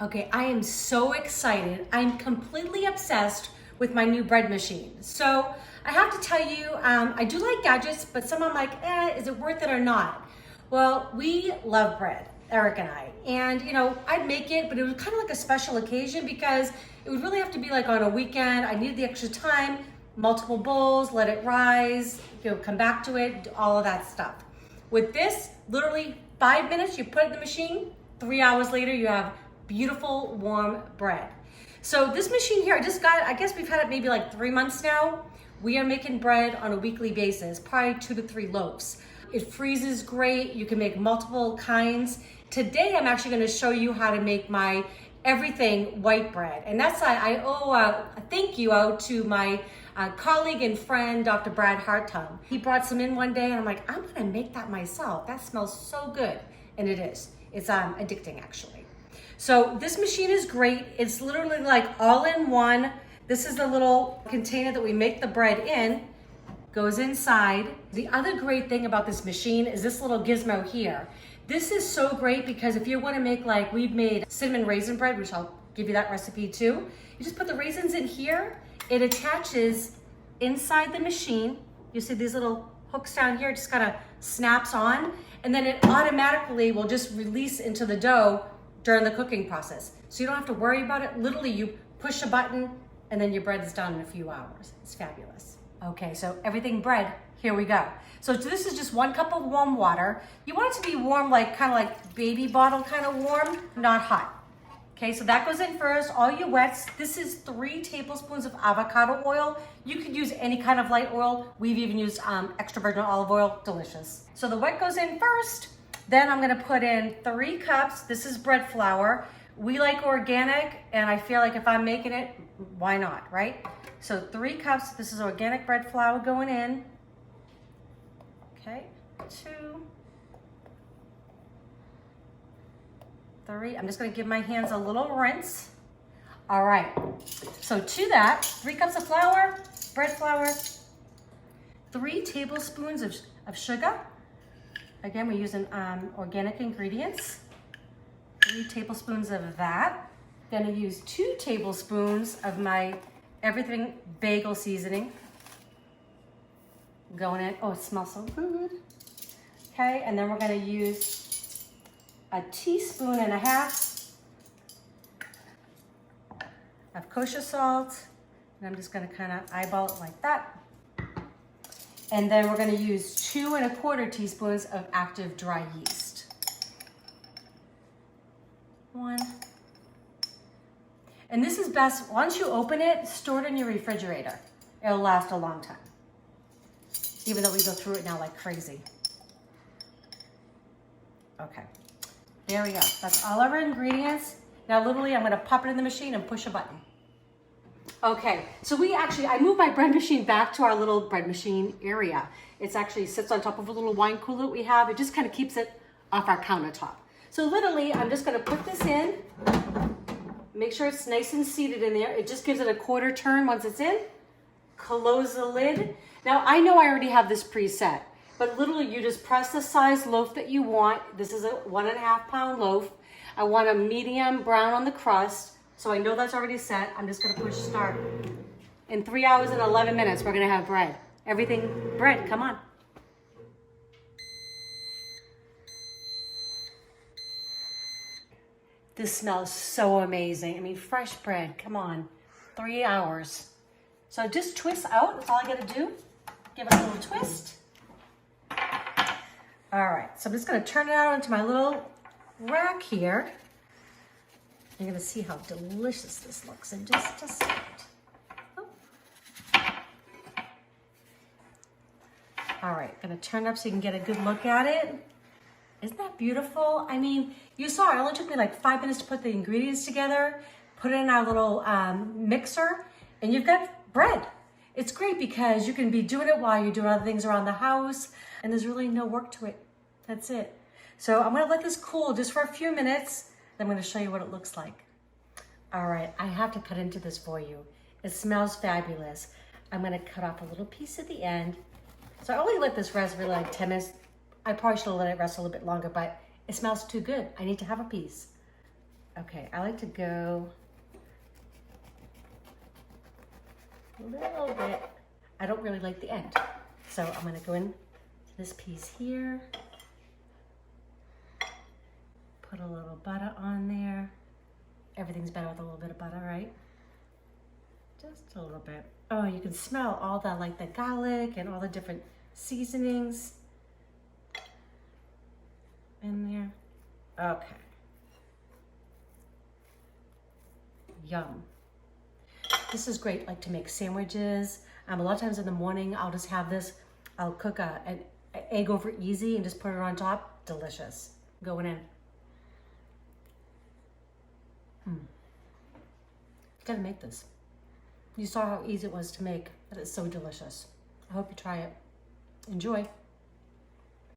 Okay, I am so excited. I'm completely obsessed with my new bread machine. So I have to tell you, I do like gadgets, but some I'm like, is it worth it or not? Well, we love bread, Eric and I. And I'd make it, but it was kind of like a special occasion because it would really have to be like on a weekend. I needed the extra time, multiple bowls, let it rise, come back to it, all of that stuff. With this, literally 5 minutes, you put it in the machine, 3 hours later, you have beautiful warm bread. So this machine here, I just got it, I guess we've had it maybe like 3 months now. We are making bread on a weekly basis, probably 2 to 3 loaves. It freezes great, you can make multiple kinds. Today I'm actually gonna show you how to make my everything white bread. And that's, I owe a thank you out to my colleague and friend, Dr. Brad Hartung. He brought some in one day and I'm like, I'm gonna make that myself. That smells so good. And it is, it's addicting actually. So this machine is great. It's literally like all in one. This is the little container that we make the bread in, goes inside. The other great thing about this machine is this little gizmo here. This is so great because if you want to make, like we've made cinnamon raisin bread, which I'll give you that recipe too. You just put the raisins in here. It attaches inside the machine. You see these little hooks down here, just kind of snaps on, and then it automatically will just release into the dough during the cooking process. So you don't have to worry about it. Literally you push a button and then your bread is done in a few hours. It's fabulous. Okay, so everything bread, here we go. So this is just 1 cup of warm water. You want it to be warm, like kind of like baby bottle kind of warm, not hot. Okay, so that goes in first, all your wets. This is 3 tablespoons of avocado oil. You could use any kind of light oil. We've even used extra virgin olive oil, delicious. So the wet goes in first. Then I'm gonna put in 3 cups. This is bread flour. We like organic, and I feel like if I'm making it, why not, right? So 3 cups, this is organic bread flour going in. Okay, 2, 3. I'm just gonna give my hands a little rinse. All right, so to that, 3 cups of flour, bread flour, 3 tablespoons of sugar. Again, we're using organic ingredients. 3 tablespoons of that. Gonna use 2 tablespoons of my everything bagel seasoning. Going in, oh, it smells so good. Okay, and then we're gonna use 1.5 teaspoons of kosher salt. And I'm just gonna kind of eyeball it like that. And then we're gonna use 2¼ teaspoons of active dry yeast. 1. And this is best, once you open it, store it in your refrigerator. It'll last a long time. Even though we go through it now like crazy. Okay, there we go. That's all our ingredients. Now literally I'm gonna pop it in the machine and push a button. Okay, so I moved my bread machine back to our little bread machine area. It actually sits on top of a little wine cooler that we have. It just kind of keeps it off our countertop. So literally, I'm just gonna put this in, make sure it's nice and seated in there. It just gives it a 1/4 turn once it's in. Close the lid. Now, I know I already have this preset, but literally you just press the size loaf that you want. This is a 1.5 pound loaf. I want a medium brown on the crust. So I know that's already set. I'm just gonna push start. In 3 hours and 11 minutes, we're gonna have bread. Everything bread, come on. This smells so amazing. I mean, fresh bread, come on. 3 hours. So just twist out, that's all I gotta do. Give it a little twist. All right, so I'm just gonna turn it out into my little rack here. You're gonna see how delicious this looks in just a second. Oh. All right, gonna turn it up so you can get a good look at it. Isn't that beautiful? I mean, you saw it only took me like 5 minutes to put the ingredients together, put it in our little mixer, and you've got bread. It's great because you can be doing it while you're doing other things around the house, and there's really no work to it. That's it. So I'm gonna let this cool just for a few minutes. I'm going to show you what it looks like. All right, I have to cut into this for you. It smells fabulous. I'm going to cut off a little piece at the end. So I only let this rest for like 10 minutes. I probably should have let it rest a little bit longer, but it smells too good. I need to have a piece. Okay, I like to go a little bit. I don't really like the end. So I'm gonna go in to this piece here. Put a little butter on there. Everything's better with a little bit of butter, right? Just a little bit. Oh, you can smell all the, like the garlic and all the different seasonings in there. Okay. Yum. This is great, like to make sandwiches. A lot of times in the morning, I'll just have this. I'll cook an egg over easy and just put it on top. Delicious. Going in. Gotta make this. You saw how easy it was to make, but it's so delicious. I hope you try it. Enjoy.